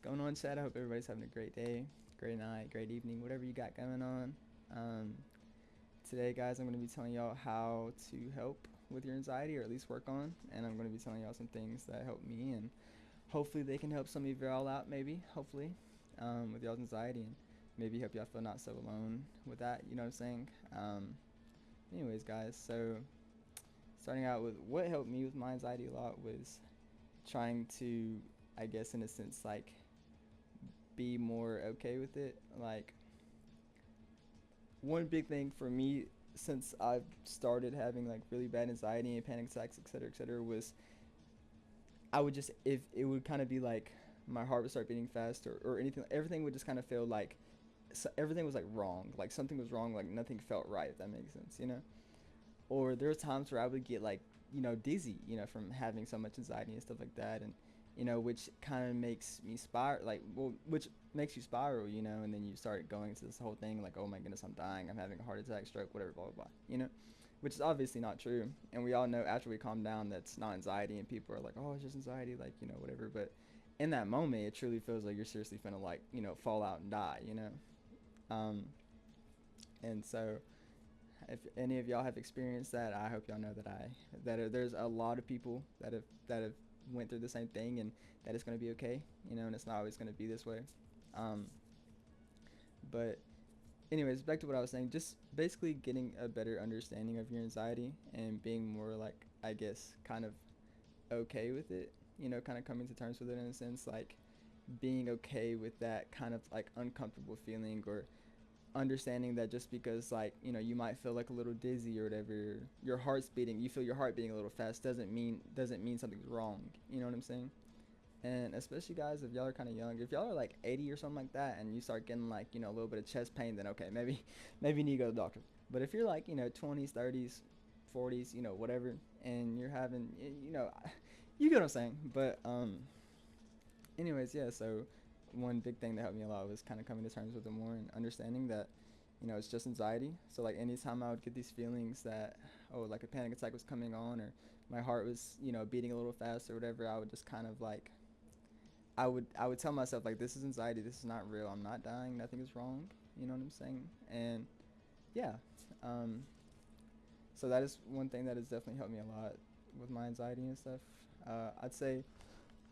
going on, Chad? I hope everybody's having a great day, great night, great evening, whatever you got going on. Um, Today, guys, I'm going to be telling y'all how to help with your anxiety, or at least work on. And I'm going to be telling y'all some things that help me, and hopefully they can help some of y'all out. Maybe, hopefully, with y'all's anxiety, and maybe help y'all feel not so alone with that. You know what I'm saying? Anyways, guys, so starting out with what helped me with my anxiety a lot was trying to, I guess, in a sense, like be more okay with it. Like, one big thing for me since I've started having like really bad anxiety and panic attacks, et cetera, was I would just, if it would kind of be like my heart would start beating fast, or anything, everything would just kind of feel like everything was like wrong, like something was wrong, like nothing felt right, if that makes sense, you know? Or there were times where I would get like, dizzy, from having so much anxiety and stuff like that. And, which kind of makes me spiral, like, well, which makes you spiral, and then you start going into this whole thing like, oh my goodness, I'm dying, I'm having a heart attack, stroke, whatever, blah, blah, blah, which is obviously not true. And we all know after we calm down, that's not anxiety, and people are like, oh, it's just anxiety, like, whatever. But in that moment, it truly feels like you're seriously finna, like, fall out and die. Um, and so if any of y'all have experienced that, I hope y'all know there's a lot of people that have went through the same thing, and that it's gonna be okay, and it's not always gonna be this way. Um, but anyways, back to what I was saying. Just basically getting a better understanding of your anxiety and being more like, I guess, kind of okay with it. Kind of coming to terms with it in a sense, like being okay with that kind of like uncomfortable feeling, or understanding that just because, like, you might feel like a little dizzy or whatever, your heart's beating, you feel your heart beating a little fast, doesn't mean something's wrong. You know what I'm saying? And especially, guys, if y'all are kind of young, if y'all are like 80 or something like that, and you start getting like, a little bit of chest pain, then okay, maybe maybe you need to go to the doctor. But if you're like, 20s, 30s, 40s, whatever, and you're having, you get what I'm saying. But anyways, yeah, so one big thing that helped me a lot was kind of coming to terms with it more, and understanding that, it's just anxiety. So like anytime I would get these feelings that, oh, like a panic attack was coming on, or my heart was, beating a little fast or whatever, I would just kind of like, I would tell myself like, this is anxiety, this is not real, I'm not dying, nothing is wrong. You know what I'm saying? And yeah, um, so that is one thing that has definitely helped me a lot with my anxiety and stuff. I'd say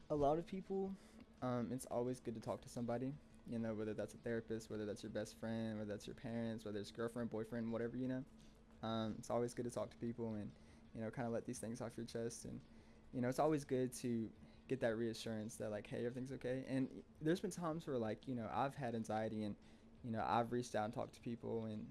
a lot of people, it's always good to talk to somebody. Whether that's a therapist, whether that's your best friend, whether that's your parents, whether it's girlfriend, boyfriend, whatever. It's always good to talk to people, and kind of let these things off your chest. And it's always good to get that reassurance that, like, hey, everything's okay. And there's been times where, like, I've had anxiety, and I've reached out and talked to people, and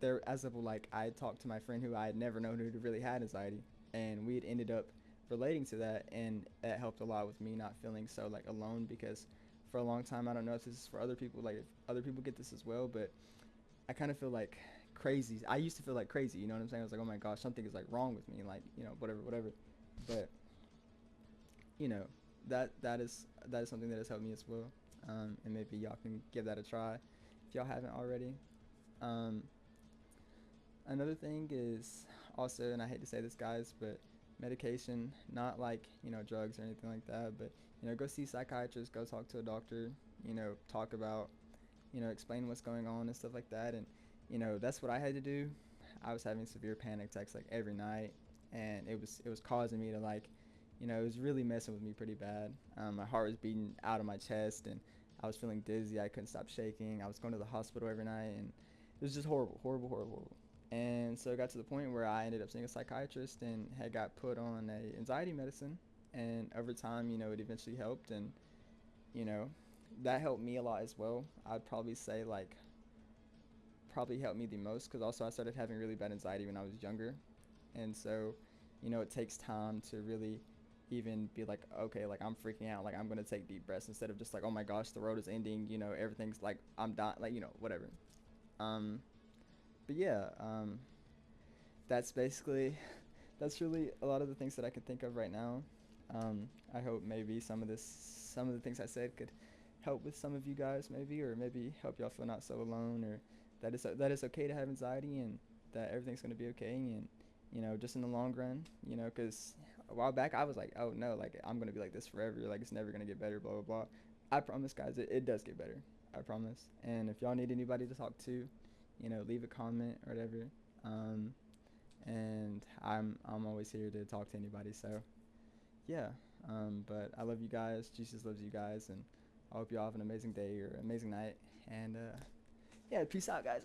there, as of like, I talked to my friend who I had never known who really had anxiety, and we had ended up relating to that, and that helped a lot with me not feeling so like alone. Because for a long time, I don't know if this is for other people, like if other people get this as well, but I kind of feel like crazy. I used to feel like crazy, you know what I'm saying? I was like, oh my gosh, something is like wrong with me, like, whatever, whatever. But you know that is something that has helped me as well. And maybe y'all can give that a try if y'all haven't already. um, Another thing is also, and I hate to say this, guys, but medication, not like, drugs or anything like that, but, go see a psychiatrist, go talk to a doctor, talk about, explain what's going on and stuff like that. And, that's what I had to do. I was having severe panic attacks like every night, and it was causing me to like, it was really messing with me pretty bad. My heart was beating out of my chest, and I was feeling dizzy. I couldn't stop shaking. I was going to the hospital every night, and it was just horrible, horrible, horrible, horrible. And so it got to the point where I ended up seeing a psychiatrist, and had got put on a anxiety medicine. And over time, it eventually helped, and you know, that helped me a lot as well. I'd probably say like probably helped me the most, because also I started having really bad anxiety when I was younger. And so, it takes time to really even be like, okay, like I'm freaking out, like I'm gonna take deep breaths, instead of just like, oh my gosh, the road is ending, everything's like I'm dying, like, whatever. Um, but yeah, that's basically that's really a lot of the things that I could think of right now. I hope maybe some of the things I said could help with some of you guys, maybe, or maybe help y'all feel not so alone, or that it's okay to have anxiety, and that everything's gonna be okay. And just in the long run, because a while back I was like, oh no, like I'm gonna be like this forever, like it's never gonna get better, blah blah blah. I promise, guys, it does get better. I promise. And if y'all need anybody to talk to, leave a comment or whatever. Um, and I'm always here to talk to anybody. So yeah. But I love you guys. Jesus loves you guys, and I hope y'all have an amazing day or amazing night. And yeah, peace out, guys.